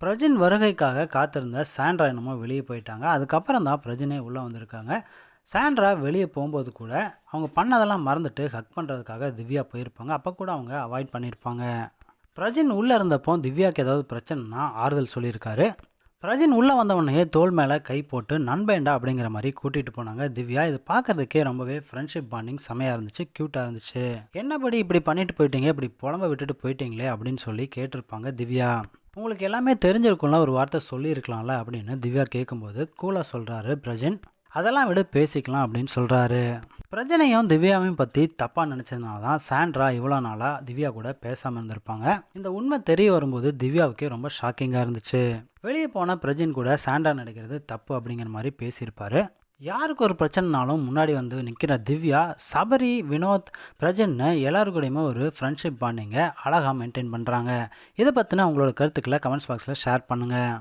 பிரஜின் வருகைக்காக காத்திருந்த சாண்ட்ரா என்னமோ வெளியே போயிட்டாங்க. அதுக்கப்புறம் தான் பிரஜினே உள்ளே வந்திருக்காங்க. சாண்ட்ரா வெளியே போகும்போது கூட அவங்க பண்ணதெல்லாம் மறந்துட்டு ஹக் பண்ணுறதுக்காக திவ்யா போயிருப்பாங்க. அப்போ கூட அவங்க அவாய்ட் பண்ணியிருப்பாங்க. பிரஜின் உள்ளே இருந்தப்போ திவ்யாவுக்கு ஏதாவது பிரச்சனைனா ஆறுதல் சொல்லியிருக்காரு. பிரஜின் உள்ளே வந்தவொடனே தோள் மேலே கை போட்டு நண்பேண்டா அப்படிங்கிற மாதிரி கூட்டிகிட்டு போனாங்க திவ்யா. இது பார்க்கறதுக்கே ரொம்பவே ஃப்ரெண்ட்ஷிப் பாண்டிங் செமையாக இருந்துச்சு, க்யூட்டாக இருந்துச்சு. என்னபடி இப்படி பண்ணிட்டு போயிட்டீங்க, இப்படி புலம்ப விட்டுட்டு போயிட்டீங்களே அப்படின்னு சொல்லி கேட்டிருப்பாங்க திவ்யா. உங்களுக்கு எல்லாமே தெரிஞ்சிருக்கும்ல, ஒரு வார்த்தை சொல்லியிருக்கலாம்ல அப்படின்னு திவ்யா கேட்கும்போது கூலாக சொல்கிறாரு பிரஜின். அதெல்லாம் விட பேசிக்கலாம் அப்படின்னு சொல்கிறாரு. பிரஜனையும் திவ்யாவையும் பற்றி தப்பாக நினச்சதுனால தான் சாண்ட்ரா இவ்வளோ நாளாக திவ்யா கூட பேசாமல் இருந்திருப்பாங்க. இந்த உண்மை தெரிய வரும்போது திவ்யாவுக்கே ரொம்ப ஷாக்கிங்காக இருந்துச்சு. வெளியே போன பிரஜின் கூட சாண்ட்ரா நடிக்கிறது தப்பு அப்படிங்கிற மாதிரி பேசியிருப்பாரு. யாருக்கு ஒரு பிரச்சனைனாலும் முன்னாடி வந்து நிற்கிற திவ்யா, சபரி, வினோத், பிரஜன்னு எல்லாரு கூடயுமே ஒரு ஃப்ரெண்ட்ஷிப் பாண்டிங்கை அழகாக மெயின்டைன் பண்ணுறாங்க. இதை பற்றின உங்களோட கருத்துக்களை கமெண்ட்ஸ் பாக்ஸில் ஷேர் பண்ணுங்கள்.